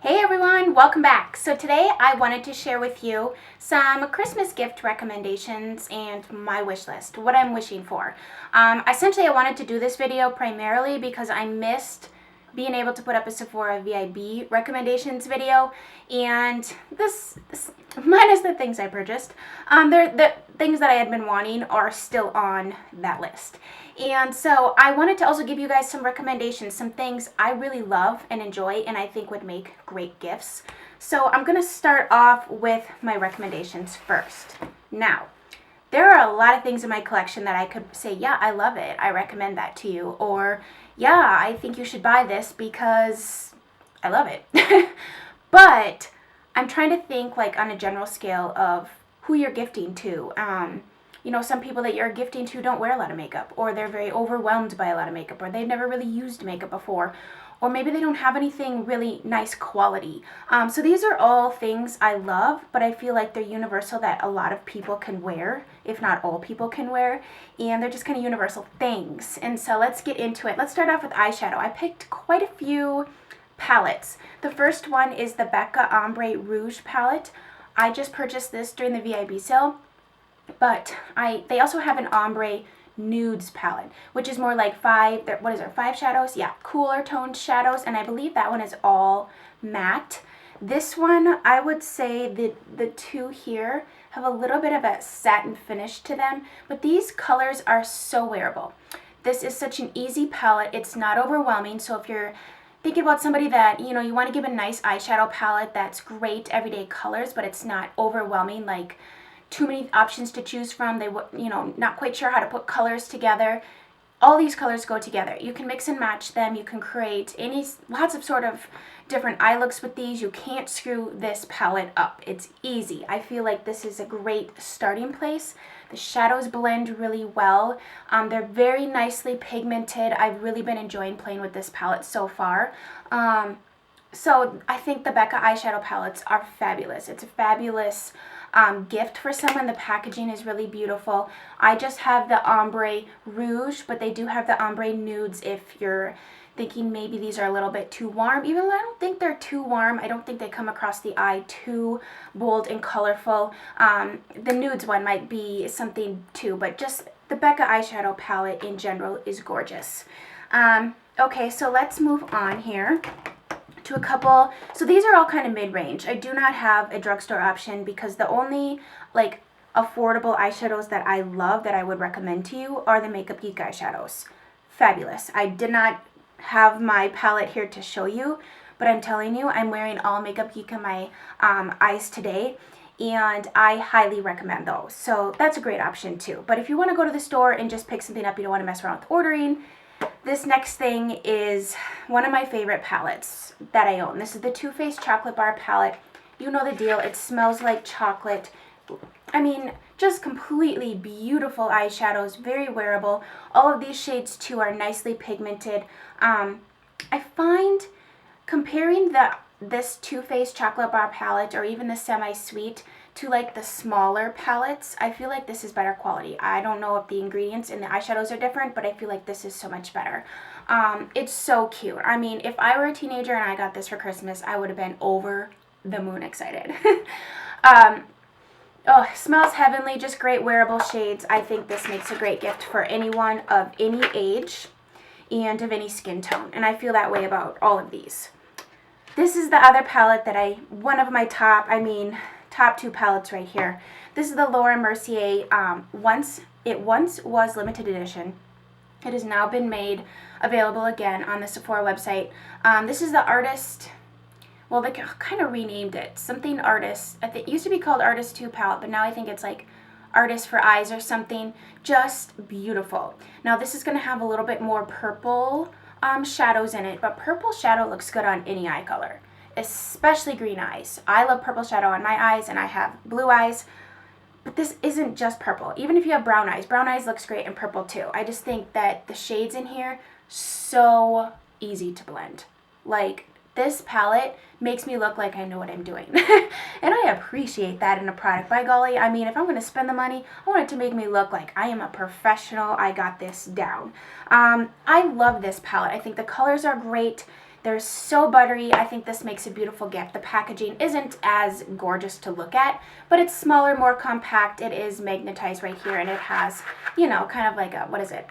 Hey everyone, welcome back. So today I wanted to share with you some Christmas gift recommendations and my wish list, what I'm wishing for. Essentially I wanted to do this video primarily because I missed being able to put up a Sephora VIB recommendations video, and this minus the things I purchased, the things that I had been wanting are still on that list. And so I wanted to also give you guys some recommendations, some things I really love and enjoy and I think would make great gifts. So I'm going to start off with my recommendations first. Now, there are a lot of things in my collection that I could say, yeah, I love it, I recommend that to you, or yeah, I think you should buy this because I love it. But I'm trying to think like on a general scale of who you're gifting to. You know, some people that you're gifting to don't wear a lot of makeup, or they're very overwhelmed by a lot of makeup, or they've never really used makeup before, or maybe they don't have anything really nice quality. So these are all things I love, but I feel like they're universal, that a lot of people can wear, if not all people can wear, and they're just kind of universal things. And so let's get into it. Let's start off with eyeshadow. I picked quite a few palettes. The first one is the Becca Ombre Rouge palette. I just purchased this during the VIB sale, but they also have an ombre nudes palette, which is more like five shadows? Yeah, cooler toned shadows, and I believe that one is all matte. This one, I would say the two here have a little bit of a satin finish to them, but these colors are so wearable. This is such an easy palette. It's not overwhelming, so if you're thinking about somebody that, you know, you want to give a nice eyeshadow palette that's great everyday colors, but it's not overwhelming, like too many options to choose from, not quite sure how to put colors together. All these colors go together. You can mix and match them. You can create lots of sort of different eye looks with these. You can't screw this palette up. It's easy. I feel like this is a great starting place. The shadows blend really well. They're very nicely pigmented. I've really been enjoying playing with this palette so far. So I think the Becca eyeshadow palettes are fabulous. It's a fabulous gift for someone. The packaging is really beautiful. I just have the Ombre Rouge, but they do have the Ombre Nudes if you're thinking maybe these are a little bit too warm. Even though I don't think they're too warm, I don't think they come across the eye too bold and colorful. The Nudes one might be something too, but just the Becca eyeshadow palette in general is gorgeous. Okay, so let's move on here to a couple. So these are all kind of mid-range. I do not have a drugstore option because the only like affordable eyeshadows that I love that I would recommend to you are the Makeup Geek eyeshadows. Fabulous. I did not have my palette here to show you, but I'm telling you, I'm wearing all Makeup Geek on my eyes today, and I highly recommend those. So that's a great option too. But if you want to go to the store and just pick something up, you don't want to mess around with ordering, this next thing is one of my favorite palettes that I own. This is the Too Faced Chocolate Bar palette. You know the deal. It smells like chocolate. I mean, just completely beautiful eyeshadows, very wearable. All of these shades too are nicely pigmented. I find comparing this Too Faced Chocolate Bar palette, or even the Semi-Sweet, to like the smaller palettes, I feel like this is better quality. I don't know if the ingredients in the eyeshadows are different, but I feel like this is so much better. It's so cute. I mean, if I were a teenager and I got this for Christmas, I would have been over the moon excited. Oh, it smells heavenly, just great wearable shades. I think this makes a great gift for anyone of any age and of any skin tone, and I feel that way about all of these. This is the other palette that one of my top two palettes right here. This is the Laura Mercier. It once was limited edition. It has now been made available again on the Sephora website. This is the Artist, well, they kind of renamed it. Something Artist. I think it used to be called Artist 2 palette, but now I think it's like Artist for Eyes or something. Just beautiful. Now this is going to have a little bit more purple shadows in it, but purple shadow looks good on any eye color, especially green eyes. I love purple shadow on my eyes, and I have blue eyes, but this isn't just purple. Even if you have brown eyes looks great in purple too. I just think that the shades in here, so easy to blend. Like, this palette makes me look like I know what I'm doing. And I appreciate that in a product. By golly, I mean, if I'm going to spend the money, I want it to make me look like I am a professional. I got this down. I love this palette. I think the colors are great. They're so buttery. I think this makes a beautiful gift. The packaging isn't as gorgeous to look at, but it's smaller, more compact. It is magnetized right here, and it has, you know, kind of like a, what is it?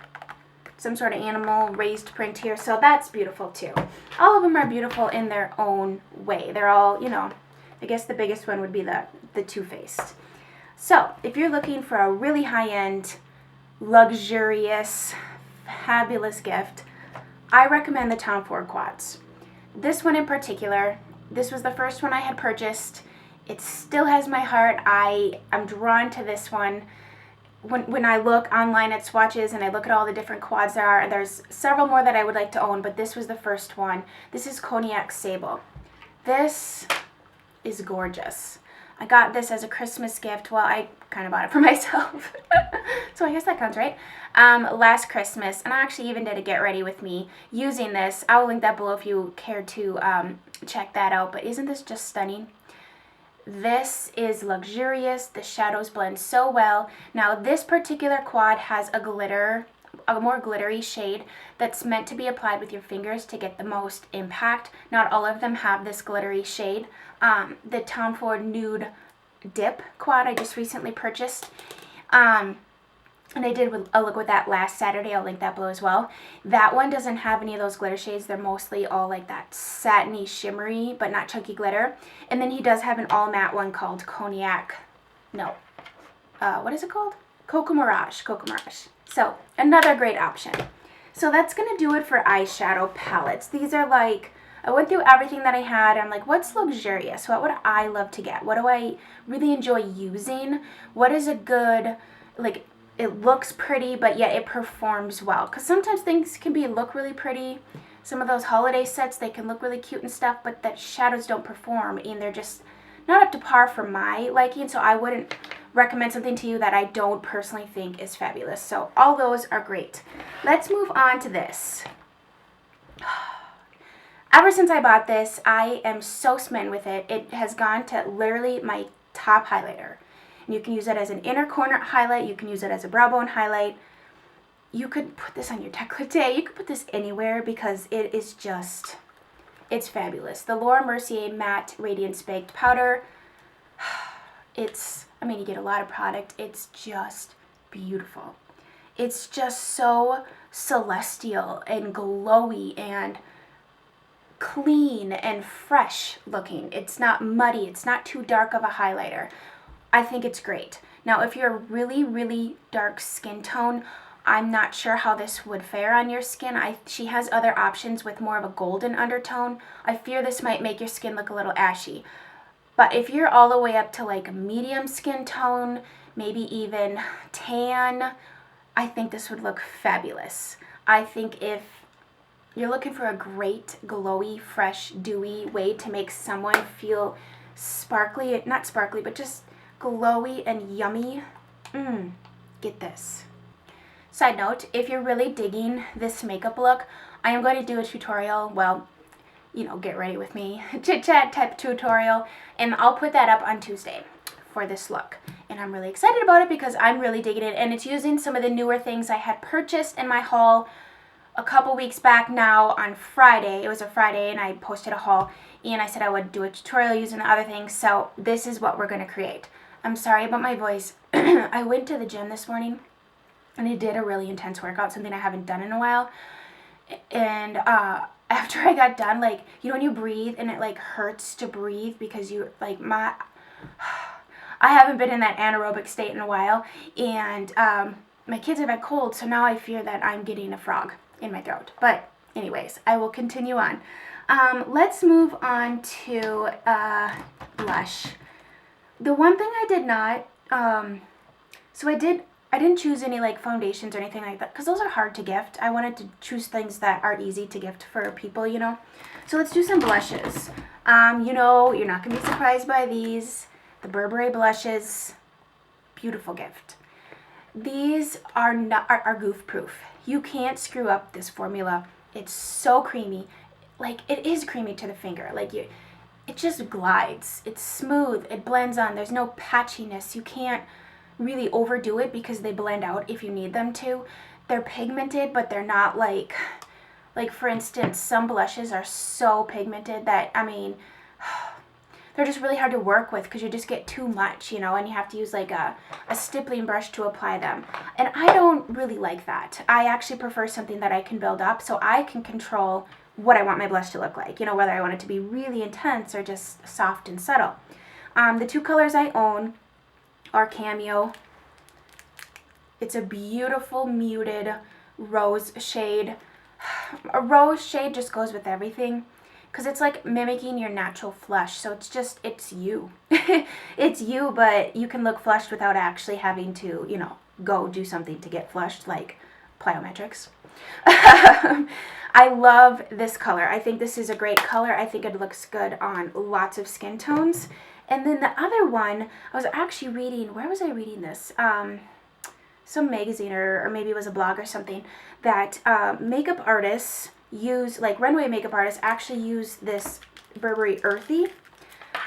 Some sort of animal raised print here, so that's beautiful too. All of them are beautiful in their own way. They're all, you know, I guess the biggest one would be the Too Faced. So if you're looking for a really high-end, luxurious, fabulous gift, I recommend the Tom Ford quads. This one in particular, this was the first one I had purchased. It still has my heart. I'm drawn to this one. When I look online at swatches and I look at all the different quads there are, and there's several more that I would like to own, but this was the first one. This is Cognac Sable. This is gorgeous. I got this as a Christmas gift. Well, I kind of bought it for myself. So I guess that counts, right? Last Christmas, and I actually even did a get ready with me using this. I will link that below if you care to check that out. But isn't this just stunning? This is luxurious. The shadows blend so well. Now this particular quad has a more glittery shade that's meant to be applied with your fingers to get the most impact. Not all of them have this glittery shade. The Tom Ford Nude Dip quad I just recently purchased. And I did a look with that last Saturday. I'll link that below as well. That one doesn't have any of those glitter shades. They're mostly all like that satiny, shimmery, but not chunky glitter. And then he does have an all matte one called Cognac. No. What is it called? Cocoa Mirage. Cocoa Mirage. So, another great option. So that's going to do it for eyeshadow palettes. These are like, I went through everything that I had. I'm like, what's luxurious? What would I love to get? What do I really enjoy using? What is a good, like, it looks pretty, but yet it performs well. Because sometimes things can look really pretty. Some of those holiday sets, they can look really cute and stuff, but the shadows don't perform, and they're just not up to par for my liking. So I wouldn't recommend something to you that I don't personally think is fabulous. So all those are great. Let's move on to this. Ever since I bought this, I am so smitten with it. It has gone to literally my top highlighter. You can use it as an inner corner highlight. You can use it as a brow bone highlight. You could put this on your décolleté. You could put this anywhere because it is just, it's fabulous. The Laura Mercier Matte Radiance Baked Powder. It's, I mean, you get a lot of product. It's just beautiful. It's just so celestial and glowy and clean and fresh looking. It's not muddy. It's not too dark of a highlighter. I think it's great. Now, if you're a really, really dark skin tone, I'm not sure how this would fare on your skin. She has other options with more of a golden undertone. I fear this might make your skin look a little ashy. But if you're all the way up to like a medium skin tone, maybe even tan, I think this would look fabulous. I think if you're looking for a great, glowy, fresh, dewy way to make someone feel sparkly, not sparkly, but just glowy and yummy, get this. Side note, if you're really digging this makeup look, I am going to do a tutorial, well, you know, get ready with me, chit-chat type tutorial, and I'll put that up on Tuesday for this look. And I'm really excited about it because I'm really digging it, and it's using some of the newer things I had purchased in my haul a couple weeks back now on Friday. It was a Friday and I posted a haul, and I said I would do a tutorial using the other things, so this is what we're going to create. I'm sorry about my voice. I went to the gym this morning and I did a really intense workout, something I haven't done in a while. And after I got done, like, you know when you breathe and it like hurts to breathe because you like I haven't been in that anaerobic state in a while, and my kids have had cold, so now I fear that I'm getting a frog in my throat. But anyways, I will continue on. Let's move on to blush. The one thing I did not, so I didn't choose any like foundations or anything like that because those are hard to gift. I wanted to choose things that are easy to gift for people, you know. So let's do some blushes. You know, you're not going to be surprised by these. The Burberry blushes, beautiful gift. These are goof proof. You can't screw up this formula. It's so creamy. Like, it is creamy to the finger. Like, it just glides. It's smooth. It blends on. There's no patchiness. You can't really overdo it because they blend out if you need them to. They're pigmented, but they're not like, Like, for instance, some blushes are so pigmented that, I mean, they're just really hard to work with because you just get too much, you know, and you have to use like a stippling brush to apply them. And I don't really like that. I actually prefer something that I can build up so I can control what I want my blush to look like, you know, whether I want it to be really intense or just soft and subtle. The two colors I own are Cameo. It's a beautiful muted rose shade. A rose shade just goes with everything because it's like mimicking your natural flush. So it's you. It's you, but you can look flushed without actually having to, you know, go do something to get flushed, like plyometrics. I love this color. I think this is a great color. I think it looks good on lots of skin tones. And then the other one, I was actually reading, where was I reading this? Some magazine or maybe it was a blog or something, that makeup artists use, like runway makeup artists actually use this Burberry Earthy,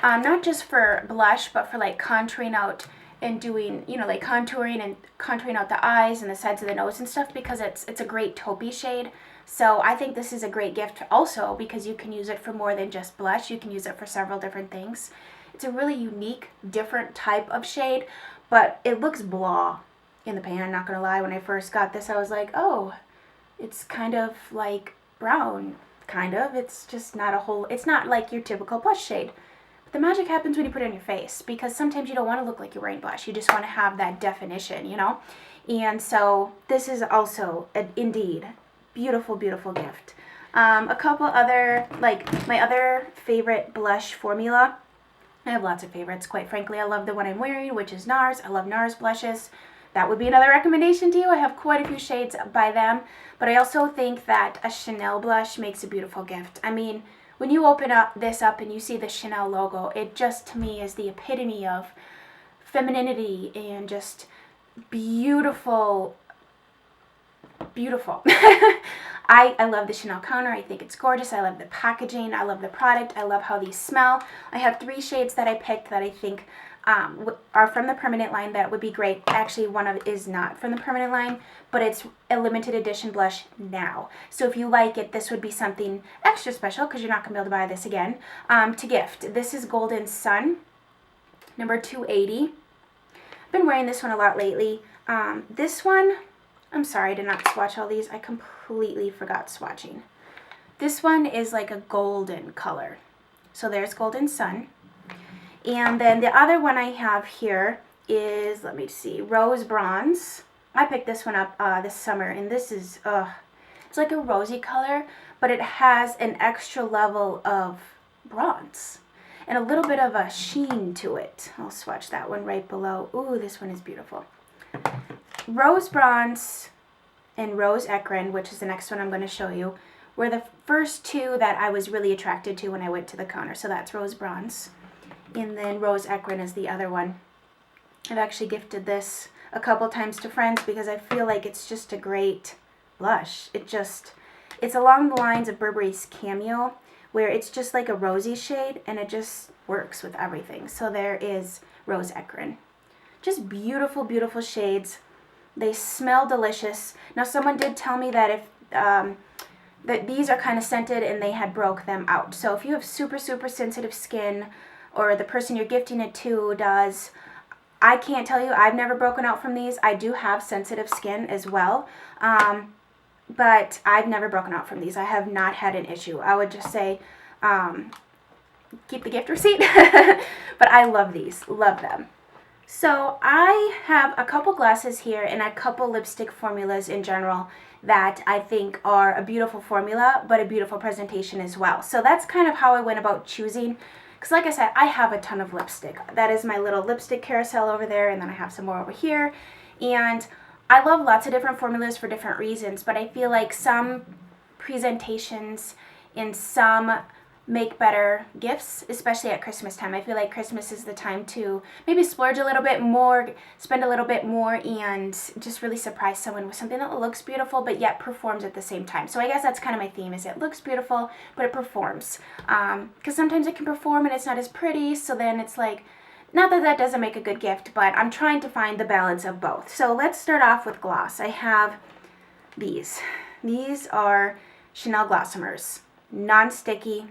not just for blush, but for like contouring out and doing, you know, like contouring and contouring out the eyes and the sides of the nose and stuff, because it's a great taupey shade. So I think this is a great gift also because you can use it for more than just blush. You can use it for several different things. It's a really unique, different type of shade, but it looks blah in the pan, not gonna lie. When I first got this, I was like, oh, it's kind of like brown, kind of. It's just not a whole, it's not like your typical blush shade. But the magic happens when you put it on your face, because sometimes you don't want to look like you're wearing blush. You just want to have that definition, you know? And so this is also, indeed, beautiful, beautiful gift. A couple other, like my other favorite blush formula. I have lots of favorites, quite frankly. I love the one I'm wearing, which is NARS. I love NARS blushes. That would be another recommendation to you. I have quite a few shades by them, but I also think that a Chanel blush makes a beautiful gift. I mean, when you open this up and you see the Chanel logo, it just, to me, is the epitome of femininity and just beautiful, beautiful. I love the Chanel counter. I think it's gorgeous. I love the packaging. I love the product. I love how these smell. I have 3 shades that I picked that I think are from the permanent line that would be great. Actually, one of it is not from the permanent line, but it's a limited edition blush now. So if you like it, this would be something extra special because you're not going to be able to buy this again to gift. This is Golden Sun, number 280. I've been wearing this one a lot lately. This one, I'm sorry I did not swatch all these. I completely forgot swatching. This one is like a golden color. So there's Golden Sun. And then the other one I have here is, let me see, Rose Bronze. I picked this one up this summer, and this is, it's like a rosy color, but it has an extra level of bronze and a little bit of a sheen to it. I'll swatch that one right below. Ooh, this one is beautiful. Rose Bronze and Rose Ecrin, which is the next one I'm going to show you, were the first 2 that I was really attracted to when I went to the counter. So that's Rose Bronze. And then Rose Ecrin is the other one. I've actually gifted this a couple times to friends because I feel like it's just a great blush. It's along the lines of Burberry's Cameo, where it's just like a rosy shade and it just works with everything. So there is Rose Ecrin. Just beautiful, beautiful shades. They smell delicious. Now someone did tell me that if that these are kind of scented and they had broke them out. So if you have super, super sensitive skin, or the person you're gifting it to does, I can't tell you, I've never broken out from these. I do have sensitive skin as well, but I've never broken out from these. I have not had an issue. I would just say, keep the gift receipt, but I love these, love them. So I have a couple glosses here and a couple lipstick formulas in general that I think are a beautiful formula, but a beautiful presentation as well. So that's kind of how I went about choosing. Because like I said, I have a ton of lipstick. That is my little lipstick carousel over there, and then I have some more over here. And I love lots of different formulas for different reasons, but I feel like some presentations and some make better gifts, especially at Christmas time. I feel like Christmas is the time to maybe splurge a little bit more, spend a little bit more, and just really surprise someone with something that looks beautiful but yet performs at the same time. So I guess that's kind of my theme, is it looks beautiful but it performs. Because sometimes it can perform and it's not as pretty, so then it's like, not that that doesn't make a good gift, but I'm trying to find the balance of both. So let's start off with gloss. I have these. These are Chanel Glossomers. Non-sticky,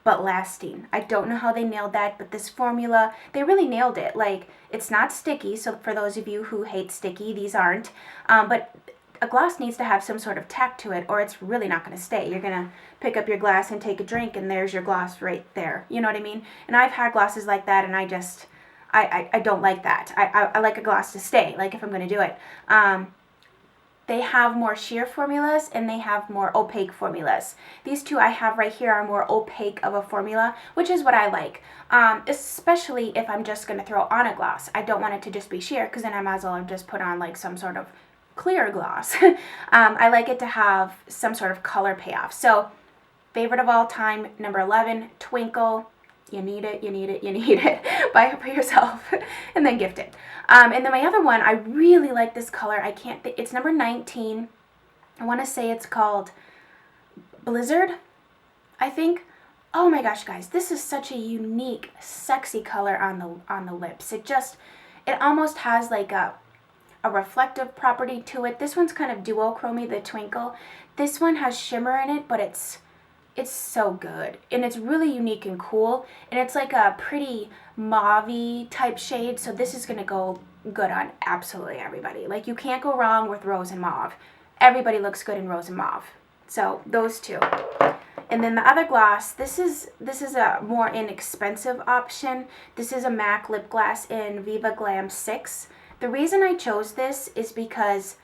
but lasting. I don't know how they nailed that, but this formula, they really nailed it. Like, it's not sticky, so for those of you who hate sticky, these aren't. But a gloss needs to have some sort of tack to it, or it's really not going to stay. You're going to pick up your glass and take a drink, and there's your gloss right there. You know what I mean? And I've had glosses like that, and I don't like that. I like a gloss to stay, like if I'm going to do it. They have more sheer formulas and they have more opaque formulas. These two I have right here are more opaque of a formula, which is what I like, especially if I'm just going to throw on a gloss. I don't want it to just be sheer, because then I might as well have just put on like some sort of clear gloss. I like it to have some sort of color payoff. So favorite of all time, number 11, Twinkle. You need it, you need it, you need it. Buy it for yourself and then gift it. And then my other one, I really like this color. I can't think, it's number 19. I want to say it's called Blizzard, I think. Oh my gosh, guys, this is such a unique, sexy color on the lips. It almost has like a reflective property to it. This one's kind of duochromy, the Twinkle. This one has shimmer in it, but it's so good, and it's really unique and cool, and it's like a pretty mauve-y type shade, so this is going to go good on absolutely everybody. Like, you can't go wrong with rose and mauve. Everybody looks good in rose and mauve. So those two. And then the other gloss, this is a more inexpensive option. This is a MAC lip gloss in Viva Glam 6. The reason I chose this is because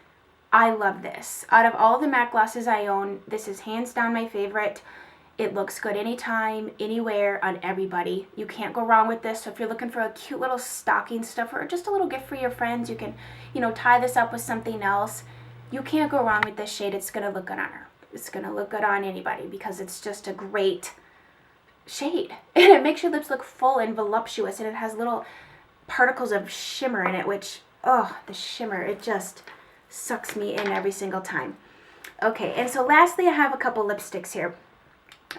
I love this. Out of all the MAC glosses I own, this is hands down my favorite. It looks good anytime, anywhere, on everybody. You can't go wrong with this. So if you're looking for a cute little stocking stuffer or just a little gift for your friends, you can, tie this up with something else. You can't go wrong with this shade. It's going to look good on her. It's going to look good on anybody because it's just a great shade. And it makes your lips look full and voluptuous, and it has little particles of shimmer in it, which, oh, the shimmer, it just sucks me in every single time. Okay, and so lastly, I have a couple lipsticks here.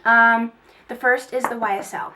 The first is the YSL.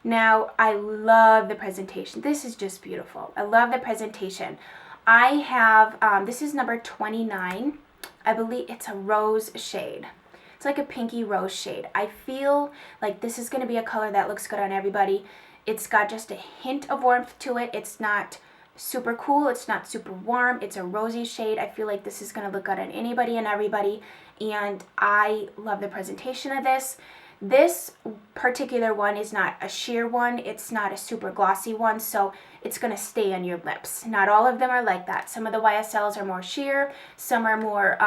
Now, I love the presentation. This is just beautiful. I love the presentation. I have, this is number 29. I believe it's a rose shade. It's like a pinky rose shade. I feel like this is going to be a color that looks good on everybody. It's got just a hint of warmth to it. It's not super cool. It's not super warm. It's a rosy shade. I feel like this is going to look good on anybody and everybody. And I love the presentation of this. This particular one is not a sheer one. It's not a super glossy one, so it's going to stay on your lips. Not all of them are like that. Some of the YSLs are more sheer. Some are more,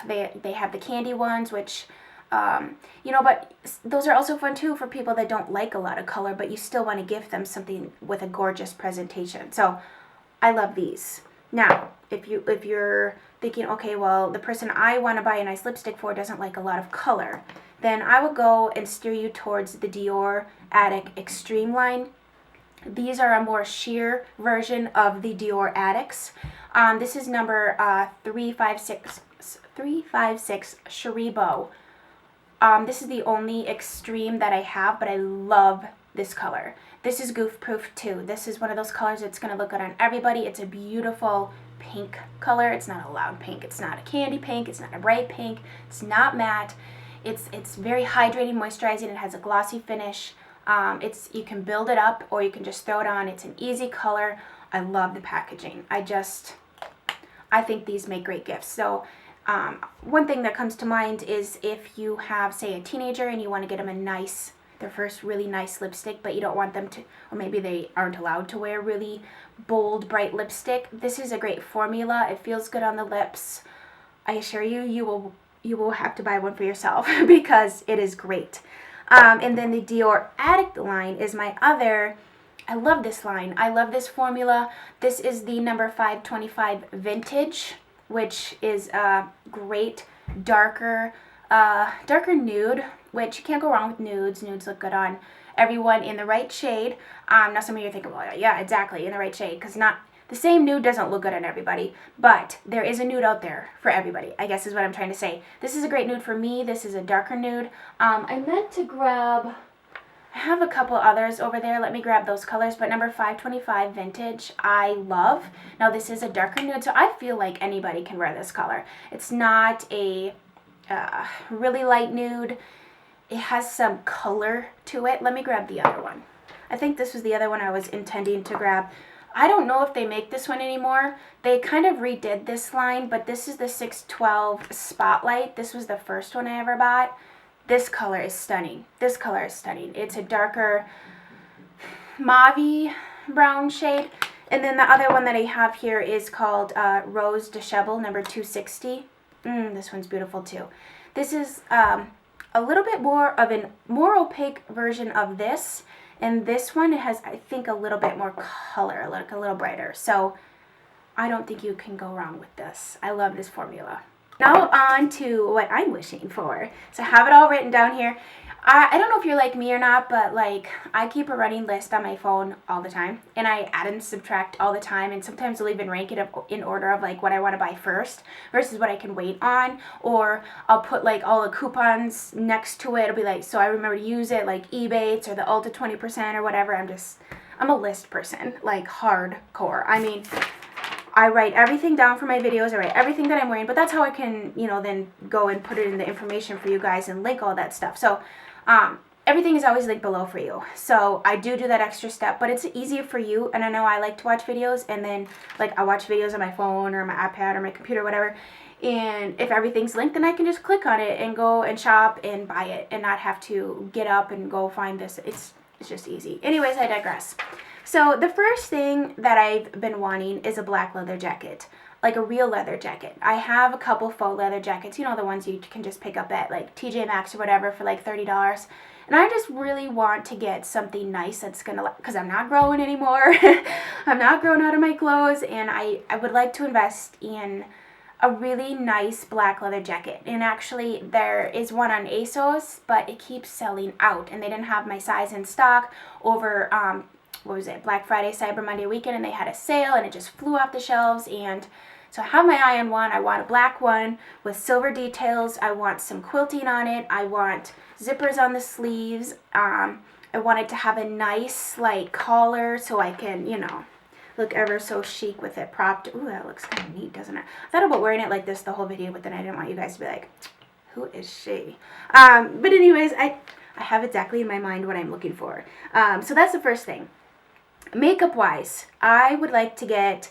they have the candy ones, which, but those are also fun too for people that don't like a lot of color, but you still want to give them something with a gorgeous presentation. So I love these. Now, if you're thinking, okay, well, the person I want to buy a nice lipstick for doesn't like a lot of color, then I would go and steer you towards the Dior Addict Extreme line. These are a more sheer version of the Dior Addicts. This is number 356 Cherie Bow. This is the only extreme that I have, but I love this color. This is goof proof too. This is one of those colors that's going to look good on everybody. It's a beautiful pink color. It's not a loud pink. It's not a candy pink. It's not a bright pink. It's not matte. It's very hydrating, moisturizing. It has a glossy finish. You can build it up or you can just throw it on. It's an easy color. I love the packaging. I think these make great gifts. So one thing that comes to mind is if you have, say, a teenager and you want to get them their first really nice lipstick, but you don't want them to, or maybe they aren't allowed to wear really bold, bright lipstick. This is a great formula. It feels good on the lips. I assure you, you will have to buy one for yourself because it is great. And then the Dior Addict line is my other. I love this line. I love this formula. This is the number 525 Vintage, which is a great darker nude, which you can't go wrong with nudes. Nudes look good on everyone in the right shade. Now some of you are thinking, well, yeah, exactly, in the right shade, because the same nude doesn't look good on everybody, but there is a nude out there for everybody, I guess is what I'm trying to say. This is a great nude for me. This is a darker nude. I meant to grab, I have a couple others over there. Let me grab those colors, but number 525 Vintage, I love. Now this is a darker nude, so I feel like anybody can wear this color. It's not a really light nude. It has some color to it. Let me grab the other one. I think this was the other one I was intending to grab. I don't know if they make this one anymore. They kind of redid this line, but this is the 612 Spotlight. This was the first one I ever bought. This color is stunning. This color is stunning. It's a darker mauve brown shade. And then the other one that I have here is called Rose Deschable, number 260. This one's beautiful too. This is a little bit more of a more opaque version of this. And this one has, I think, a little bit more color, like a little brighter. So I don't think you can go wrong with this. I love this formula. Now on to what I'm wishing for. So I have it all written down here. I don't know if you're like me or not, but like I keep a running list on my phone all the time, and I add and subtract all the time, and sometimes I'll even rank it up in order of like what I want to buy first versus what I can wait on, or I'll put like all the coupons next to it. It'll be like, so I remember to use it, like Ebates or the Ulta 20% or whatever. I'm a list person, like hardcore. I mean, I write everything down for my videos. I write everything that I'm wearing, but that's how I can, you know, then go and put it in the information for you guys and link all that stuff. So everything is always linked below for you. So I do that extra step, but it's easier for you. And I know I like to watch videos, and then like I watch videos on my phone or my iPad or my computer, whatever. And if everything's linked, then I can just click on it and go and shop and buy it and not have to get up and go find this. It's just easy. Anyways, I digress. So the first thing that I've been wanting is a black leather jacket, like a real leather jacket. I have a couple faux leather jackets, you know, the ones you can just pick up at like TJ Maxx or whatever for like $30. And I just really want to get something nice that's going to, because I'm not growing anymore. I'm not growing out of my clothes, and I would like to invest in a really nice black leather jacket. And actually there is one on ASOS, but it keeps selling out, and they didn't have my size in stock over what was it, Black Friday, Cyber Monday weekend, and they had a sale and it just flew off the shelves. And so I have my eye on one. I want a black one with silver details. I want some quilting on it. I want zippers on the sleeves. I want it to have a nice like collar so I can, you know, look ever so chic with it propped. Ooh, that looks kind of neat, doesn't it? I thought about wearing it like this the whole video, but then I didn't want you guys to be like, who is she? But anyways, I have exactly in my mind what I'm looking for. So that's the first thing. Makeup wise, I would like to get,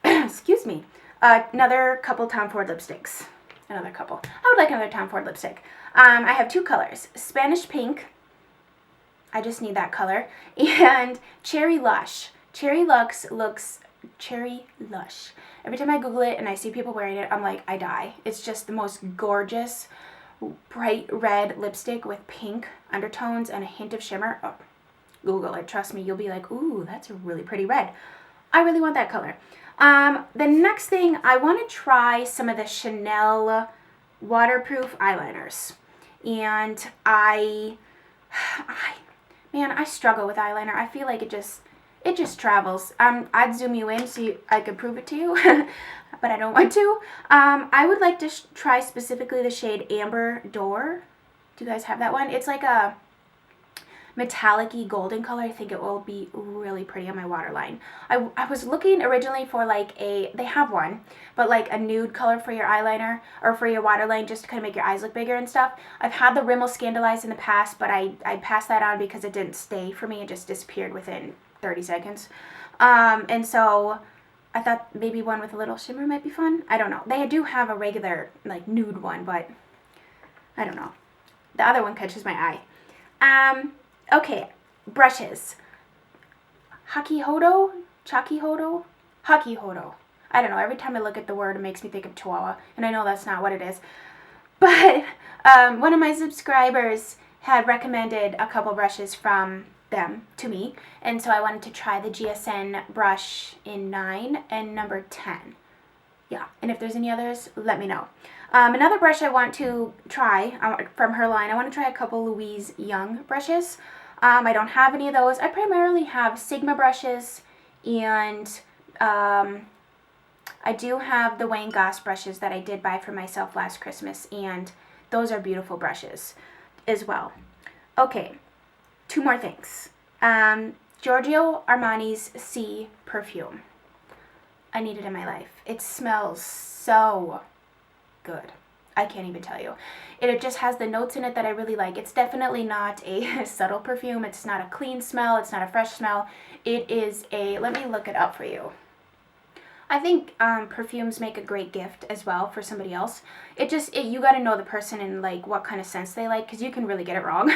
excuse me, another couple Tom Ford lipsticks. Another couple. I would like another Tom Ford lipstick. I have two colors, Spanish pink. I just need that color. And Cherry Lush. Cherry Lush. Every time I Google it and I see people wearing it, I'm like, I die. It's just the most gorgeous, bright red lipstick with pink undertones and a hint of shimmer. Oh, Google it. Trust me, you'll be like, ooh, that's a really pretty red. I really want that color. The next thing, I want to try some of the Chanel waterproof eyeliners. And man, I struggle with eyeliner. I feel like it just travels. I'd zoom you in so I could prove it to you, but I don't want to. I would like to try specifically the shade Amber Dore. Do you guys have that one? It's like a metallic-y golden color. I think it will be really pretty on my waterline. I was looking originally for like they have one, but like a nude color for your eyeliner or for your waterline, just to kind of make your eyes look bigger and stuff. I've had the Rimmel Scandalized in the past, but I passed that on because it didn't stay for me. It just disappeared within 30 seconds. And so I thought maybe one with a little shimmer might be fun. I don't know. They do have a regular like nude one, but I don't know. The other one catches my eye. Okay, brushes. Hakihodo? Chakihodo? Hakihodo. I don't know. Every time I look at the word, it makes me think of Chihuahua, and I know that's not what it is. But one of my subscribers had recommended a couple brushes from them to me, and so I wanted to try the GSN brush in 9 and number 10. Yeah, and if there's any others, let me know. Another brush I want to try from her line, I want to try a couple Louise Young brushes. I don't have any of those. I primarily have Sigma brushes, and I do have the Wayne Goss brushes that I did buy for myself last Christmas, and those are beautiful brushes as well. Okay, two more things. Giorgio Armani's Sea perfume. I need it in my life. It smells so good. I can't even tell you. It just has the notes in it that I really like. It's definitely not a subtle perfume. It's not a clean smell. It's not a fresh smell. It is a, let me look it up for you. I think perfumes make a great gift as well for somebody else. You got to know the person and like what kind of scents they like, because you can really get it wrong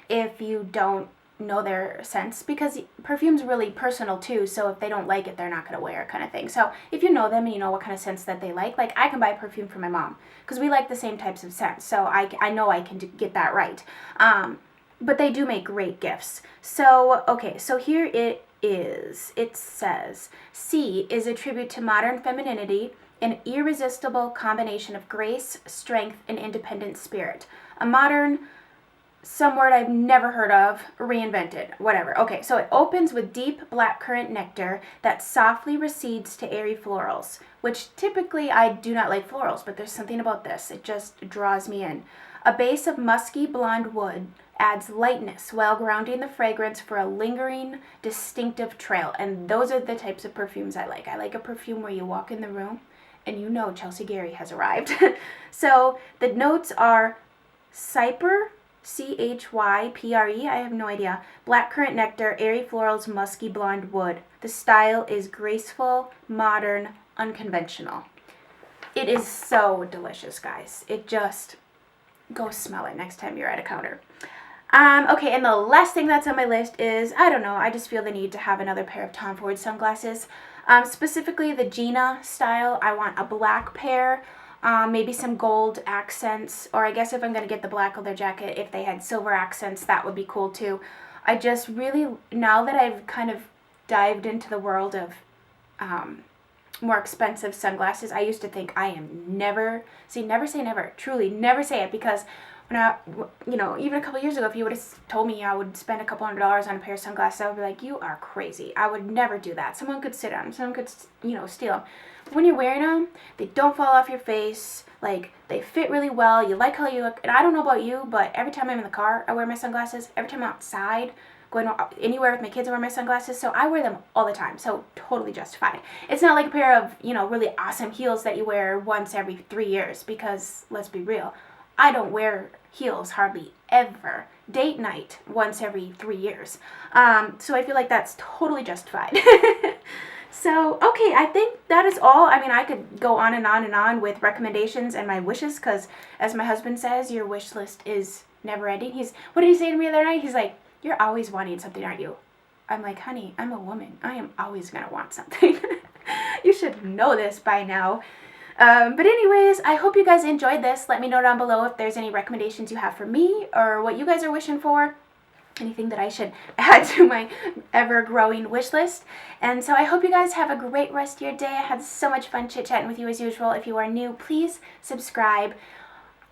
if you don't know their scents, because perfume's really personal too. So if they don't like it, they're not going to wear it, kind of thing. So if you know them and you know what kind of scents that they like I can buy perfume for my mom because we like the same types of scents. So I know I can get that right. But they do make great gifts. So, okay, so here it is. It says, C is a tribute to modern femininity, an irresistible combination of grace, strength, and independent spirit. A modern, some word I've never heard of, reinvented, whatever. Okay, so it opens with deep blackcurrant nectar that softly recedes to airy florals, which typically I do not like florals, but there's something about this. It just draws me in. A base of musky blonde wood adds lightness while grounding the fragrance for a lingering, distinctive trail. And those are the types of perfumes I like. I like a perfume where you walk in the room and you know Chelsea Gary has arrived. So the notes are cyper, Chypre, I have no idea, blackcurrant nectar, airy florals, musky blonde wood. The style is graceful, modern, unconventional. It is so delicious, guys. It just, go smell it next time you're at a counter. Okay, and the last thing that's on my list is, I don't know, I just feel the need to have another pair of Tom Ford sunglasses. Specifically the Gina style. I want a black pair, maybe some gold accents, or I guess if I'm going to get the black leather jacket, if they had silver accents, that would be cool too. I just really, now that I've kind of dived into the world of more expensive sunglasses, I used to think I am never, see, never say never, truly never say it, because when I, you know, even a couple years ago, if you would have told me I would spend a couple $100s on a pair of sunglasses, I would be like, you are crazy. I would never do that. Someone could sit on them. Someone could, you know, steal them. But when you're wearing them, they don't fall off your face. Like, they fit really well. You like how you look. And I don't know about you, but every time I'm in the car, I wear my sunglasses. Every time I'm outside, going anywhere with my kids, I wear my sunglasses. So I wear them all the time. So totally justified. It's not like a pair of, you know, really awesome heels that you wear once every 3 years, because let's be real, I don't wear heels hardly ever. Date night once every 3 years. So I feel like that's totally justified. So, okay, I think that is all. I mean, I could go on and on and on with recommendations and my wishes, because as my husband says, your wish list is never ending. What did he say to me the other night? He's like, you're always wanting something, aren't you? I'm like, honey, I'm a woman. I am always going to want something. You should know this by now. But anyways, I hope you guys enjoyed this. Let me know down below if there's any recommendations you have for me, or what you guys are wishing for. Anything that I should add to my ever-growing wish list. And so I hope you guys have a great rest of your day. I had so much fun chit-chatting with you as usual. If you are new, please subscribe.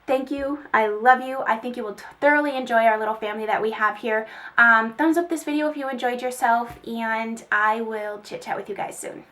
Thank you. I love you. I think you will thoroughly enjoy our little family that we have here. Thumbs up this video if you enjoyed yourself, and I will chit-chat with you guys soon.